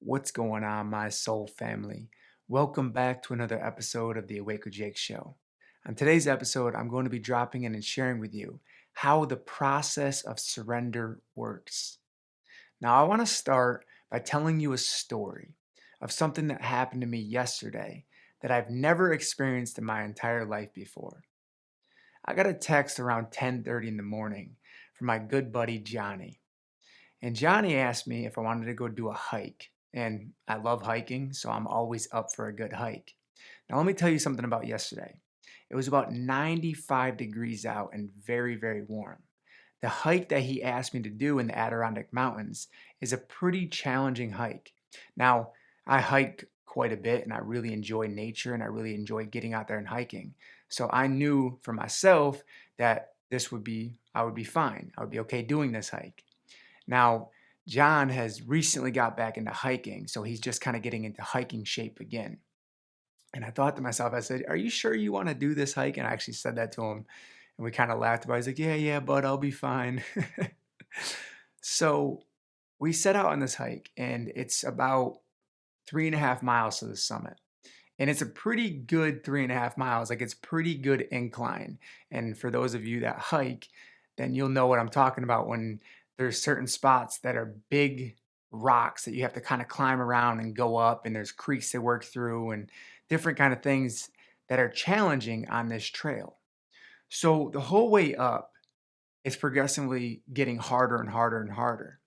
What's going on, my soul family? Welcome back to another episode of the Awake with Jake show. On today's episode, I'm going to be dropping in and sharing with you how the process of surrender works. Now, I want to start by telling you a story of something that happened to me yesterday that I've never experienced in my entire life before. I got a text around 10:30 in the morning from my good buddy Johnny. And Johnny asked me if I wanted to go do a hike. And I love hiking, so I'm always up for a good hike. Now, let me tell you something about yesterday. It was about 95 degrees out and very, very warm. The hike that he asked me to do in the Adirondack Mountains is a pretty challenging hike. Now, I hike quite a bit and I really enjoy nature and I really enjoy getting out there and hiking. So I knew for myself that I would be fine. I would be okay doing this hike. Now, John has recently got back into hiking, so he's just kind of getting into hiking shape again. And I thought to myself, I said, "Are you sure you want to do this hike?" And I actually said that to him, and we kind of laughed about it. He's like, "Yeah, yeah, bud, I'll be fine." So we set out on this hike, and it's about 3.5 miles to the summit. And it's a pretty good 3.5 miles. Like, it's pretty good incline. And for those of you that hike, then you'll know what I'm talking about when there's certain spots that are big rocks that you have to kind of climb around and go up, and there's creeks to work through and different kind of things that are challenging on this trail. So the whole way up, it's progressively getting harder and harder and harder.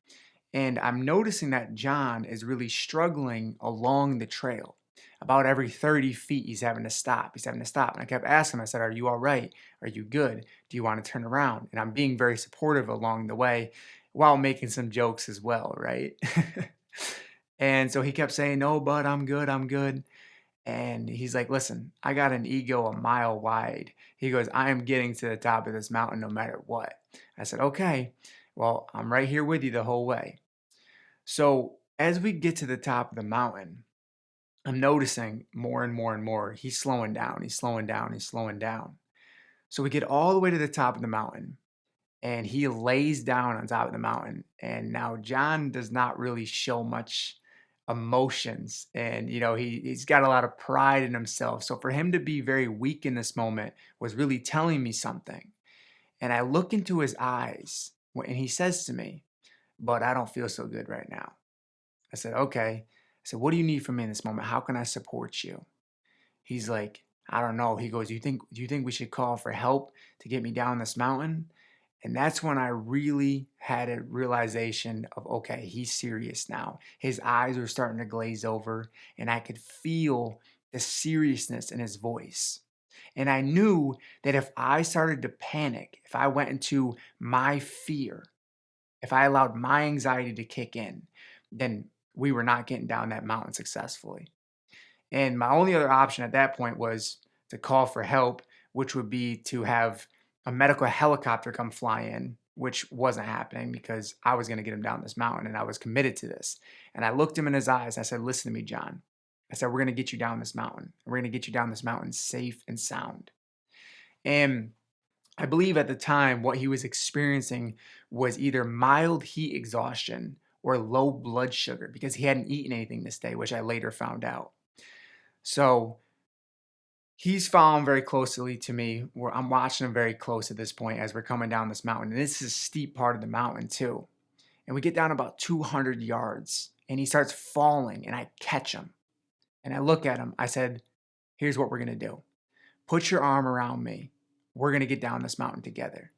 And I'm noticing that John is really struggling along the trail. About every 30 feet, he's having to stop. He's having to stop. And I kept asking him, I said, "Are you all right? Are you good? Do you want to turn around?" And I'm being very supportive along the way while making some jokes as well, right? And so he kept saying, "No, bud, I'm good. I'm good." And he's like, "Listen, I got an ego a mile wide." He goes, "I am getting to the top of this mountain no matter what." I said, "Okay, well, I'm right here with you the whole way." So as we get to the top of the mountain, I'm noticing more and more and more he's slowing down, he's slowing down, he's slowing down. So we get all the way to the top of the mountain and he lays down on top of the mountain. And now John does not really show much emotions and he's got a lot of pride in himself. So for him to be very weak in this moment was really telling me something. And I look into his eyes and he says to me, "But I don't feel so good right now." I said, "Okay." I said, "What do you need from me in this moment? How can I support you?" He's like, "I don't know." He goes, "Do you think we should call for help to get me down this mountain?" And that's when I really had a realization of, okay, he's serious now. His eyes were starting to glaze over, and I could feel the seriousness in his voice. And I knew that if I started to panic, if I went into my fear, if I allowed my anxiety to kick in, then we were not getting down that mountain successfully. And my only other option at that point was to call for help, which would be to have a medical helicopter come fly in, which wasn't happening because I was going to get him down this mountain and I was committed to this. And I looked him in his eyes. I said, "Listen to me, John." I said, "We're going to get you down this mountain. We're going to get you down this mountain safe and sound." And I believe at the time what he was experiencing was either mild heat exhaustion or low blood sugar because he hadn't eaten anything this day, which I later found out. So he's following very closely to me. Where I'm watching him very close at this point as we're coming down this mountain. And this is a steep part of the mountain too. And we get down about 200 yards and he starts falling and I catch him. And I look at him. I said, "Here's what we're going to do. Put your arm around me. We're going to get down this mountain together."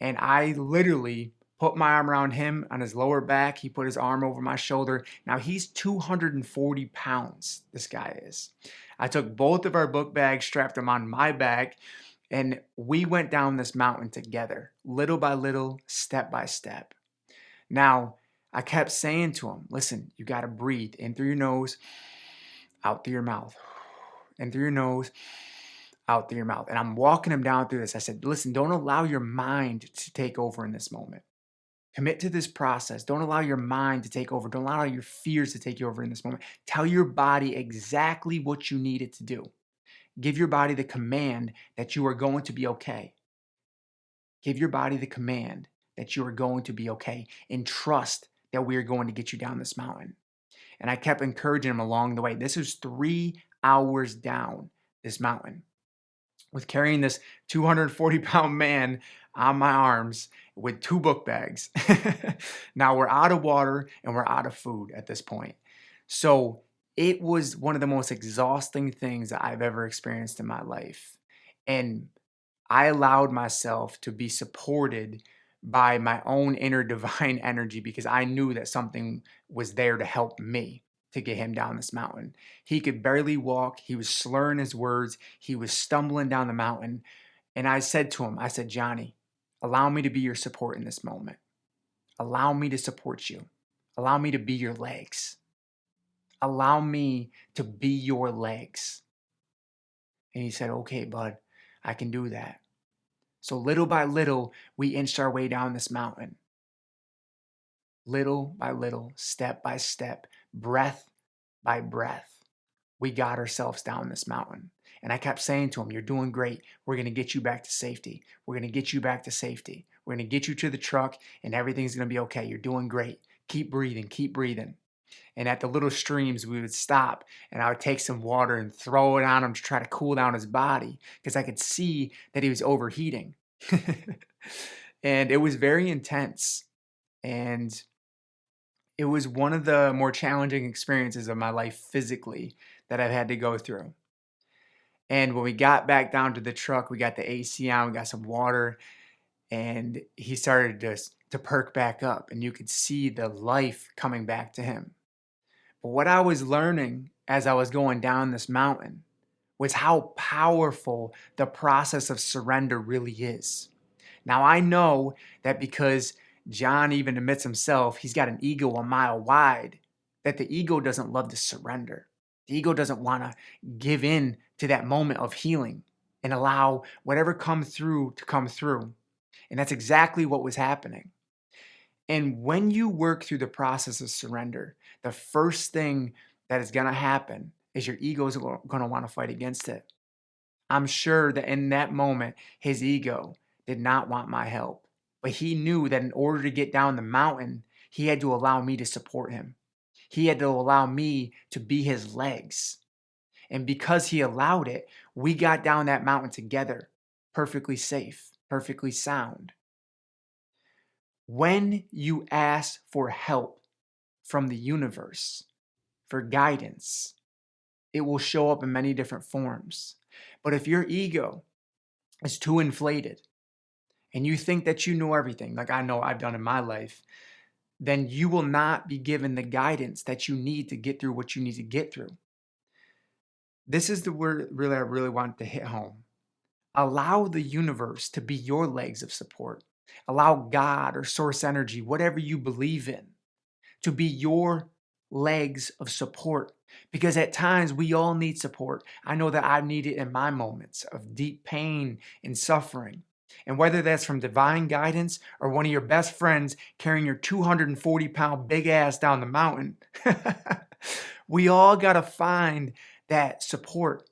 And I literally put my arm around him on his lower back. He put his arm over my shoulder. Now he's 240 pounds, this guy is. I took both of our book bags, strapped them on my back, and we went down this mountain together, little by little, step by step. Now, I kept saying to him, "Listen, you got to breathe in through your nose, out through your mouth, in through your nose, out through your mouth." And I'm walking him down through this. I said, "Listen, don't allow your mind to take over in this moment. Commit to this process. Don't allow your mind to take over. Don't allow your fears to take you over in this moment. Tell your body exactly what you need it to do. Give your body the command that you are going to be okay. Give your body the command that you are going to be okay and trust that we are going to get you down this mountain." And I kept encouraging him along the way. This was 3 hours down this mountain with carrying this 240-pound man on my arms with 2 book bags. Now we're out of water and we're out of food at this point. So it was one of the most exhausting things that I've ever experienced in my life. And I allowed myself to be supported by my own inner divine energy because I knew that something was there to help me to get him down this mountain. He could barely walk. He was slurring his words. He was stumbling down the mountain. And I said to him, I said, Johnny, allow me to be your support in this moment. Allow me to support you. Allow me to be your legs. Allow me to be your legs. And he said, okay, bud, I can do that. So little by little, we inched our way down this mountain. Little by little, step by step, breath by breath, we got ourselves down this mountain. And I kept saying to him, you're doing great. We're going to get you back to safety. We're going to get you back to safety. We're going to get you to the truck and everything's going to be okay. You're doing great. Keep breathing. Keep breathing. And at the little streams, we would stop and I would take some water and throw it on him to try to cool down his body because I could see that he was overheating. And it was very intense. And it was one of the more challenging experiences of my life physically that I've had to go through. And when we got back down to the truck, we got the AC on, we got some water, and he started to perk back up, and you could see the life coming back to him. But what I was learning as I was going down this mountain was how powerful the process of surrender really is. Now, I know that because John even admits himself, he's got an ego a mile wide, that the ego doesn't love to surrender. The ego doesn't want to give in to that moment of healing and allow whatever comes through to come through. And that's exactly what was happening. And when you work through the process of surrender, the first thing that is going to happen is your ego is going to want to fight against it. I'm sure that in that moment, his ego did not want my help. But he knew that in order to get down the mountain, he had to allow me to support him. He had to allow me to be his legs. And because he allowed it, we got down that mountain together, perfectly safe, perfectly sound. When you ask for help from the universe, for guidance, it will show up in many different forms. But if your ego is too inflated and you think that you know everything, like I know I've done in my life, then you will not be given the guidance that you need to get through what you need to get through. This is the word really I really want to hit home. Allow the universe to be your legs of support. Allow God or source energy, whatever you believe in, to be your legs of support. Because at times we all need support. I know that I need it in my moments of deep pain and suffering. And whether that's from divine guidance or one of your best friends carrying your 240-pound big ass down the mountain, we all got to find that support.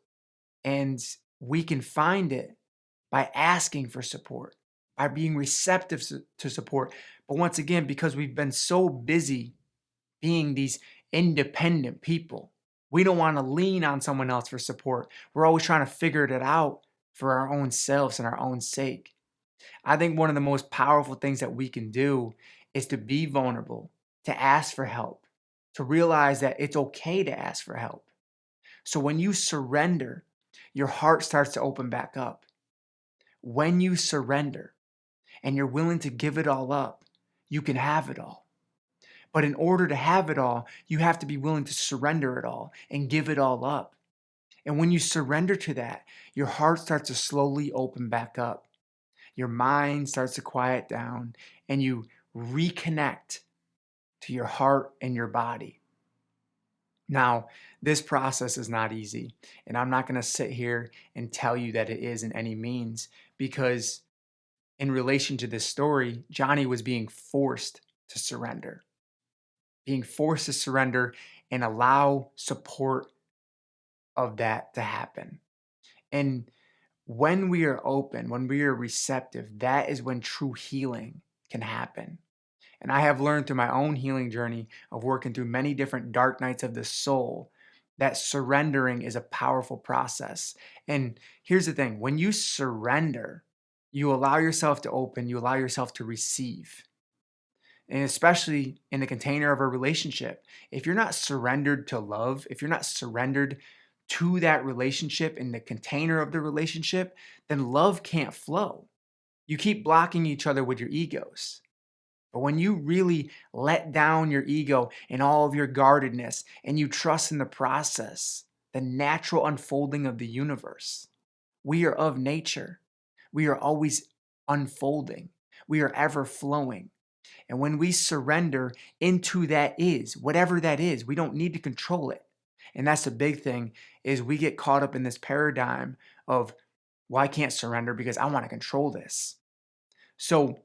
And we can find it by asking for support, by being receptive to support. But once again, because we've been so busy being these independent people, we don't want to lean on someone else for support. We're always trying to figure it out for our own selves and our own sake. I think one of the most powerful things that we can do is to be vulnerable, to ask for help, to realize that it's okay to ask for help. So when you surrender, your heart starts to open back up. When you surrender and you're willing to give it all up, you can have it all. But in order to have it all, you have to be willing to surrender it all and give it all up. And when you surrender to that, your heart starts to slowly open back up. Your mind starts to quiet down and you reconnect to your heart and your body. Now, this process is not easy, and I'm not going to sit here and tell you that it is in any means, because in relation to this story, Johnny was being forced to surrender, and allow support of that to happen. And when we are receptive, that is when true healing can happen. And I have learned through my own healing journey of working through many different dark nights of the soul that surrendering is a powerful process. And here's the thing, when you surrender, you allow yourself to open, you allow yourself to receive. And especially in the container of a relationship, if you're not surrendered to love, if you're not surrendered to that relationship in the container of the relationship, then love can't flow. You keep blocking each other with your egos. But when you really let down your ego and all of your guardedness and you trust in the process, the natural unfolding of the universe, we are of nature. We are always unfolding. We are ever flowing. And when we surrender into that is, whatever that is, we don't need to control it. And that's the big thing is we get caught up in this paradigm of, well, I can't surrender because I want to control this. So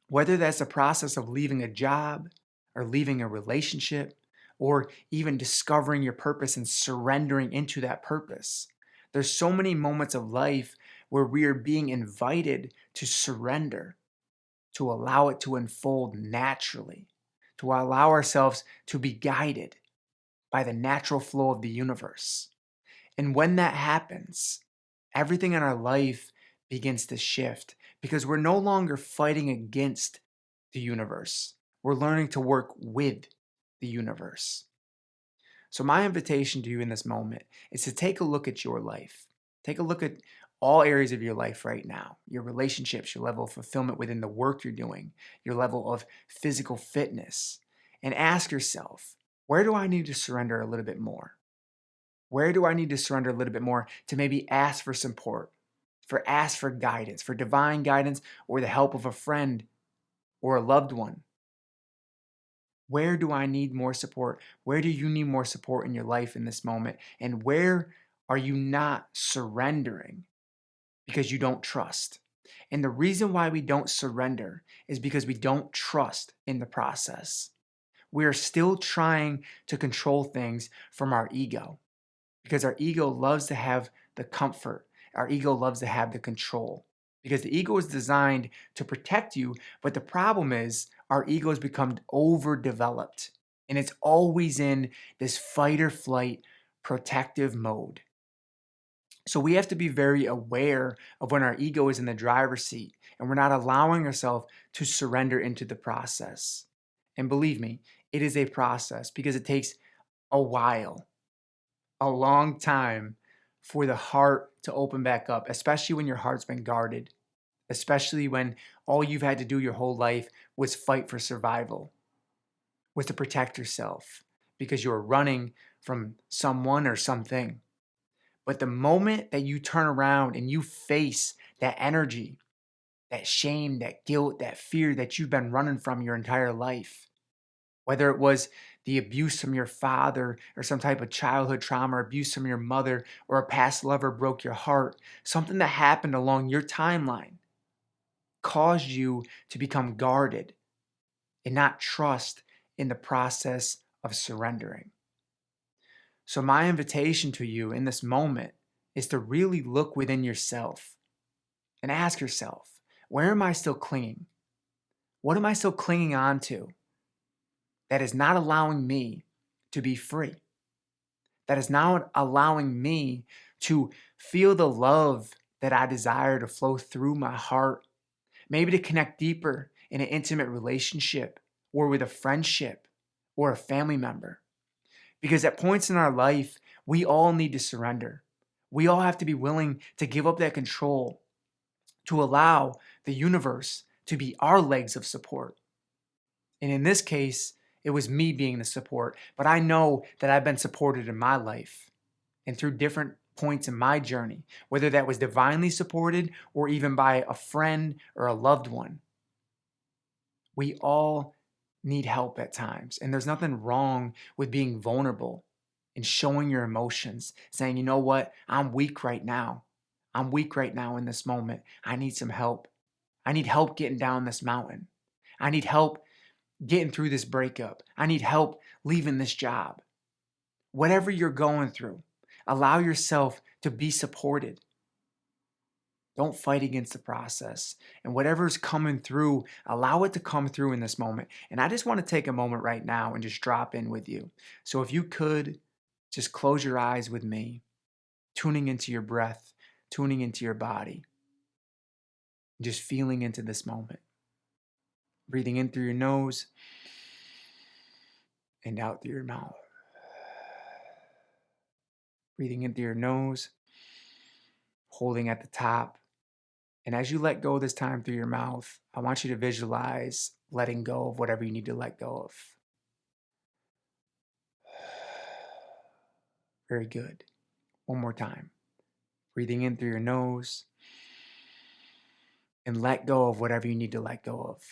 whether that's the process of leaving a job or leaving a relationship or even discovering your purpose and surrendering into that purpose, there's so many moments of life where we are being invited to surrender, to allow it to unfold naturally, to allow ourselves to be guided by the natural flow of the universe. And when that happens, everything in our life begins to shift because we're no longer fighting against the universe. We're learning to work with the universe. So, my invitation to you in this moment is to take a look at your life. Take a look at all areas of your life right now, your relationships, your level of fulfillment within the work you're doing, your level of physical fitness, and ask yourself, where do I need to surrender a little bit more? Where do I need to surrender a little bit more to maybe ask for support, ask for guidance, for divine guidance, or the help of a friend or a loved one? Where do I need more support? Where do you need more support in your life in this moment? And where are you not surrendering because you don't trust? And the reason why we don't surrender is because we don't trust in the process. We are still trying to control things from our ego because our ego loves to have the comfort. Our ego loves to have the control because the ego is designed to protect you. But the problem is our ego has become overdeveloped and it's always in this fight or flight protective mode. So we have to be very aware of when our ego is in the driver's seat and we're not allowing ourselves to surrender into the process. And believe me, it is a process because it takes a while, a long time for the heart to open back up, especially when your heart's been guarded, especially when all you've had to do your whole life was fight for survival, was to protect yourself because you were running from someone or something. But the moment that you turn around and you face that energy, that shame, that guilt, that fear that you've been running from your entire life, whether it was the abuse from your father or some type of childhood trauma or abuse from your mother or a past lover broke your heart, something that happened along your timeline caused you to become guarded and not trust in the process of surrendering. So, my invitation to you in this moment is to really look within yourself and ask yourself, where am I still clinging? What am I still clinging on to that is not allowing me to be free? That is not allowing me to feel the love that I desire to flow through my heart, maybe to connect deeper in an intimate relationship or with a friendship or a family member. Because at points in our life, we all need to surrender. We all have to be willing to give up that control to allow the universe to be our legs of support. And in this case, it was me being the support, but I know that I've been supported in my life and through different points in my journey, whether that was divinely supported or even by a friend or a loved one. We all need help at times, and there's nothing wrong with being vulnerable and showing your emotions, saying, you know what, I'm weak right now. I'm weak right now in this moment. I need some help. I need help getting down this mountain. I need help getting through this breakup. I need help leaving this job. Whatever you're going through, allow yourself to be supported. Don't fight against the process. And whatever's coming through, allow it to come through in this moment. And I just want to take a moment right now and just drop in with you. So if you could just close your eyes with me, tuning into your breath, tuning into your body, just feeling into this moment. Breathing in through your nose and out through your mouth. Breathing in through your nose, holding at the top. And as you let go this time through your mouth, I want you to visualize letting go of whatever you need to let go of. Very good. One more time. Breathing in through your nose and let go of whatever you need to let go of.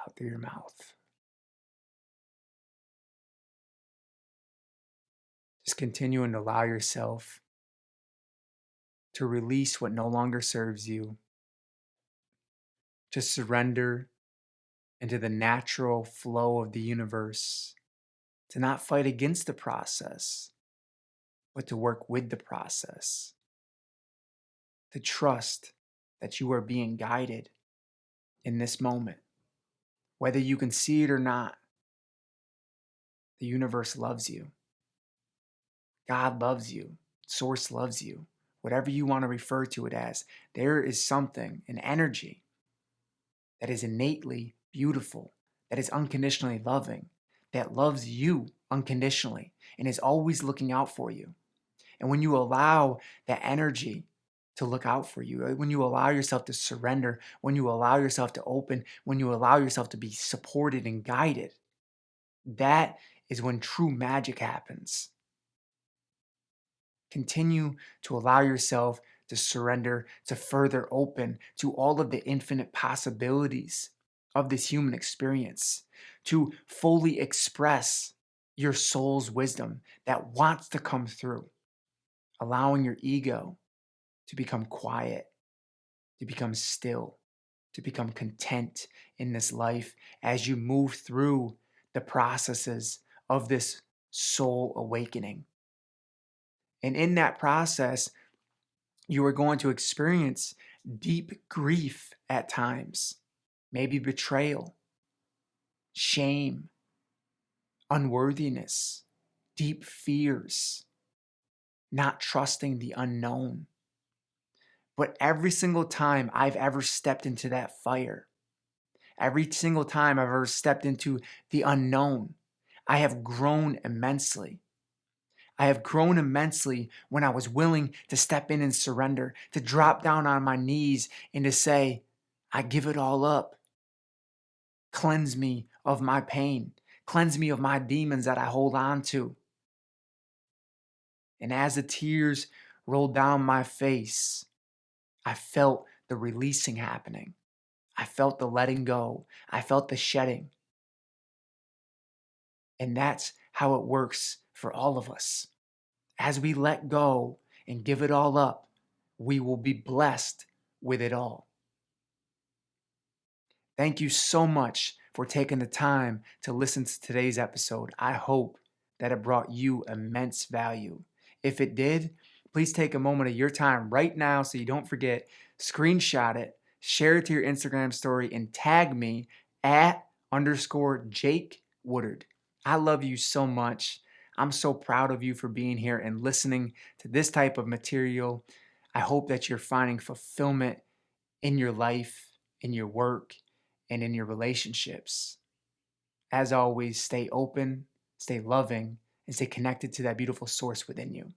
Out through your mouth. Just continuing to allow yourself to release what no longer serves you, to surrender into the natural flow of the universe, to not fight against the process, but to work with the process, to trust that you are being guided in this moment. Whether you can see it or not, the universe loves you. God loves you. Source loves you. Whatever you want to refer to it as, there is something, an energy that is innately beautiful, that is unconditionally loving, that loves you unconditionally and is always looking out for you. And when you allow that energy to look out for you, when you allow yourself to surrender, when you allow yourself to open, when you allow yourself to be supported and guided, that is when true magic happens. Continue to allow yourself to surrender, to further open to all of the infinite possibilities of this human experience, to fully express your soul's wisdom that wants to come through, allowing your ego to become quiet, to become still, to become content in this life as you move through the processes of this soul awakening. And in that process, you are going to experience deep grief at times, maybe betrayal, shame, unworthiness, deep fears, not trusting the unknown. But every single time I've ever stepped into that fire, every single time I've ever stepped into the unknown, I have grown immensely. I have grown immensely when I was willing to step in and surrender, to drop down on my knees and to say, I give it all up. Cleanse me of my pain. Cleanse me of my demons that I hold on to. And as the tears rolled down my face, I felt the releasing happening. I felt the letting go. I felt the shedding. And that's how it works for all of us. As we let go and give it all up, we will be blessed with it all. Thank you so much for taking the time to listen to today's episode. I hope that it brought you immense value. If it did, please take a moment of your time right now so you don't forget, screenshot it, share it to your Instagram story, and tag me at _Jake Woodard. I love you so much. I'm so proud of you for being here and listening to this type of material. I hope that you're finding fulfillment in your life, in your work, and in your relationships. As always, stay open, stay loving, and stay connected to that beautiful source within you.